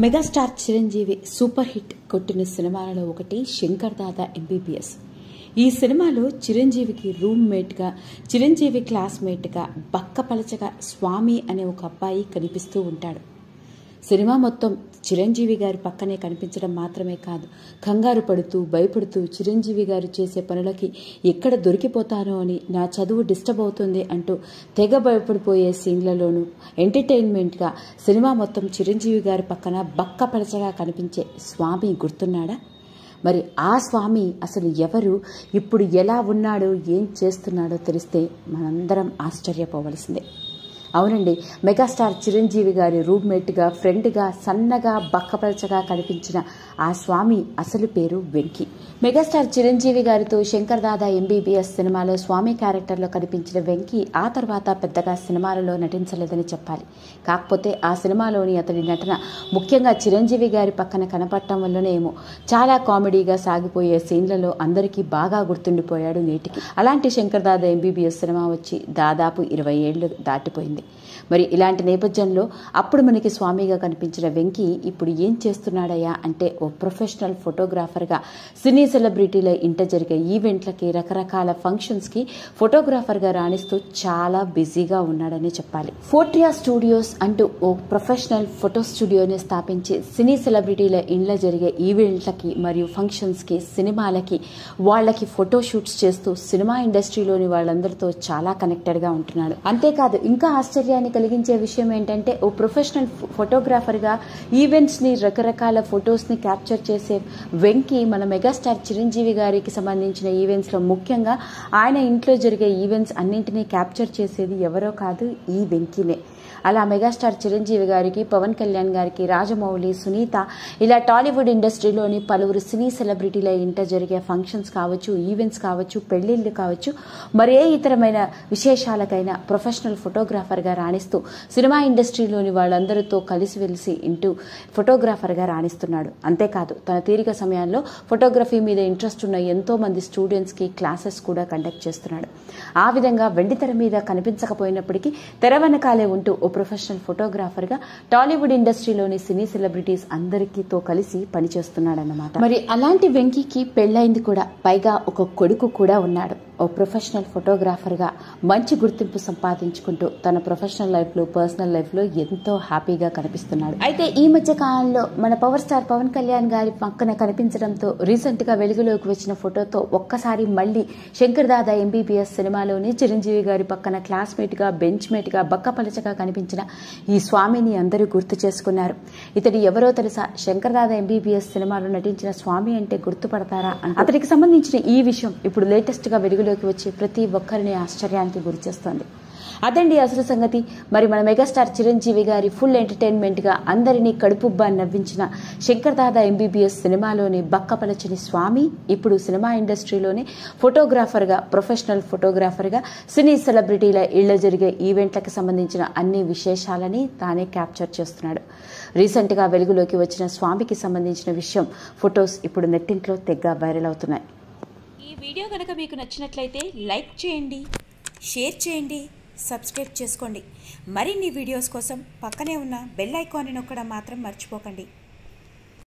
Megastar Chiranjeevi super hit కొట్టిన సినిమాలలో ఒకటి శంకర్ దాదా ఎంబీబీఎస్. ఈ సినిమాలో చిరంజీవికి రూమ్మేట్గా, చిరంజీవి క్లాస్మేట్గా బక్కపలచగా స్వామి అనే ఒక అబ్బాయి కనిపిస్తూ ఉంటాడు. సినిమా మొత్తం చిరంజీవి గారి పక్కనే కనిపించడం మాత్రమే కాదు, కంగారు పడుతూ భయపడుతూ చిరంజీవి గారు చేసే పనులకి ఎక్కడ దొరికిపోతానో అని, నా చదువు డిస్టర్బ్ అవుతుంది అంటూ తెగ భయపడిపోయే సీన్లలోనూ ఎంటర్టైన్మెంట్గా సినిమా మొత్తం చిరంజీవి గారి పక్కన బక్కపలచగా కనిపించే స్వామి గుర్తున్నాడా? మరి ఆ స్వామి అసలు ఎవరు, ఇప్పుడు ఎలా ఉన్నాడో, ఏం చేస్తున్నాడో తెలిస్తే మనందరం ఆశ్చర్యపోవలసిందే. అవునండి, మెగాస్టార్ చిరంజీవి గారి రూమ్మేట్గా, ఫ్రెండ్గా, సన్నగా బక్కపలచగా కనిపించిన ఆ స్వామి అసలు పేరు వెంకీ. మెగాస్టార్ చిరంజీవి గారితో శంకర్ దాదా ఎంబీబీఎస్ సినిమాలో స్వామి క్యారెక్టర్లో కనిపించిన వెంకీ ఆ తర్వాత పెద్దగా సినిమాలలో నటించలేదని చెప్పాలి. కాకపోతే ఆ సినిమాలోని అతడి నటన, ముఖ్యంగా చిరంజీవి గారి పక్కన కనపడటం వల్లనే ఏమో, చాలా కామెడీగా సాగిపోయే సీన్లలో అందరికీ బాగా గుర్తుండిపోయాడు నేటికి. అలాంటి శంకర్ దాదా ఎంబీబీఎస్ సినిమా వచ్చి దాదాపు 20 ఏళ్లు దాటిపోయింది. మరి ఇలాంటి నేపథ్యంలో అప్పుడు మనకి స్వామిగా కనిపించిన వెంకీ ఇప్పుడు ఏం చేస్తున్నాడయ్యా అంటే, ఓ ప్రొఫెషనల్ ఫోటోగ్రాఫర్గా సినీ సెలబ్రిటీల ఇంట జరిగే ఈవెంట్లకి, రకరకాల ఫంక్షన్స్కి ఫోటోగ్రాఫర్గా రాణిస్తూ చాలా బిజీగా ఉన్నాడని చెప్పాలి. ఫోర్ట్రియా స్టూడియోస్ అంటూ ఓ ప్రొఫెషనల్ ఫోటో స్టూడియోని స్థాపించి సినీ సెలబ్రిటీల ఇండ్ల జరిగే ఈవెంట్లకి మరియు ఫంక్షన్స్కి, సినిమాలకి వాళ్ళకి ఫోటో షూట్స్ చేస్తూ సినిమా ఇండస్ట్రీలోని వాళ్ళందరితో చాలా కనెక్టెడ్గా ఉంటున్నాడు. అంతేకాదు, ఇంకా ఆశ్చర్యాన్ని కలిగించే విషయం ఏంటంటే, ఓ ప్రొఫెషనల్ ఫోటోగ్రాఫర్గా ఈవెంట్స్ని, రకరకాల ఫొటోస్ని క్యాప్చర్ చేసే వెంకీ మన మెగాస్టార్ చిరంజీవి గారికి సంబంధించిన ఈవెంట్స్లో, ముఖ్యంగా ఆయన ఇంట్లో జరిగే ఈవెంట్స్ అన్నింటినీ క్యాప్చర్ చేసేది ఎవరో కాదు, ఈ వెంకీనే. అలా మెగాస్టార్ చిరంజీవి గారికి, పవన్ కళ్యాణ్ గారికి, రాజమౌళి, సునీత, ఇలా టాలీవుడ్ ఇండస్ట్రీలోని పలువురు సినీ సెలబ్రిటీల ఇంట జరిగే ఫంక్షన్స్ కావచ్చు, ఈవెంట్స్ కావచ్చు, పెళ్లిళ్ళు కావచ్చు, మరే ఇతరమైన విశేషాలకైనా ప్రొఫెషనల్ ఫోటోగ్రాఫర్గా రాణిస్తూ సినిమా ఇండస్ట్రీలోని వాళ్ళందరితో కలిసివెలిసి ఇంటూ ఫోటోగ్రాఫర్గా రాణిస్తున్నాడు. అంతేకాదు, తన తీరిక సమయాల్లో ఫోటోగ్రఫీ మీద ఇంట్రెస్ట్ ఉన్న ఎంతో మంది స్టూడెంట్స్కి క్లాసెస్ కూడా కండక్ట్ చేస్తున్నాడు. ఆ విధంగా వెండితెర మీద కనిపించకపోయినప్పటికీ తెర వెనకాలే ఉంటూ ఓ ప్రొఫెషనల్ ఫోటోగ్రాఫర్గా టాలీవుడ్ ఇండస్ట్రీలోని సినీ సెలబ్రిటీస్ అందరికీతో కలిసి పనిచేస్తున్నాడన్నమాట. మరి అలాంటి వెంకీకి పెళ్లైంది కూడా, పైగా ఒక కొడుకు కూడా ఉన్నాడు. ఓ ప్రొఫెషనల్ ఫోటోగ్రాఫర్గా మంచి గుర్తింపు సంపాదించుకుంటూ తన ప్రొఫెషనల్ లైఫ్లో, పర్సనల్ లైఫ్లో ఎంతో హ్యాపీగా కనిపిస్తున్నాడు. అయితే ఈ మధ్య కాలంలో మన పవర్ స్టార్ పవన్ కళ్యాణ్ గారి పక్కన కనిపించడంతో, రీసెంట్గా వెలుగులోకి వచ్చిన ఫోటోతో ఒక్కసారి మళ్ళీ శంకర్ దాదా ఎంబీబీఎస్ సినిమాలోని చిరంజీవి గారి పక్కన క్లాస్మేట్గా, బెంచ్మేట్గా, బక్కపలచగా కనిపించిన ఈ స్వామిని అందరూ గుర్తు చేసుకున్నారు. ఇతడు ఎవరో తెలుసా? శంకర్ దాదా ఎంబీబీఎస్ సినిమాలో నటించిన స్వామి అంటే గుర్తుపడతారా? అతడికి సంబంధించిన ఈ విషయం ఇప్పుడు లేటెస్ట్గా వెలుగులోకి వచ్చి ప్రతి ఒక్కరిని ఆశ్చర్యానికి గురిచేస్తోంది. అదండి అసలు సంగతి. మరి మన మెగాస్టార్ చిరంజీవి గారి ఫుల్ ఎంటర్టైన్మెంట్గా అందరినీ కడుపుబ్బా నవ్వించిన శంకర్ దాదా ఎంబీబీఎస్ సినిమాలోని బక్కపలచని స్వామి ఇప్పుడు సినిమా ఇండస్ట్రీలోని ఫోటోగ్రాఫర్గా, ప్రొఫెషనల్ ఫోటోగ్రాఫర్గా సినీ సెలబ్రిటీల ఇళ్ల జరిగే ఈవెంట్లకు సంబంధించిన అన్ని విశేషాలని తానే క్యాప్చర్ చేస్తున్నాడు. రీసెంట్గా వెలుగులోకి వచ్చిన స్వామికి సంబంధించిన విషయం, ఫొటోస్ ఇప్పుడు నెట్టింట్లో తెగ వైరల్ అవుతున్నాయి. ఈ వీడియో కనుక మీకు నచ్చినట్లయితే లైక్ చేయండి, షేర్ చేయండి, సబ్స్క్రైబ్ చేసుకోండి. మరిన్ని వీడియోస్ కోసం పక్కనే ఉన్న బెల్ ఐకాన్ని నొక్కడం మాత్రం మర్చిపోకండి.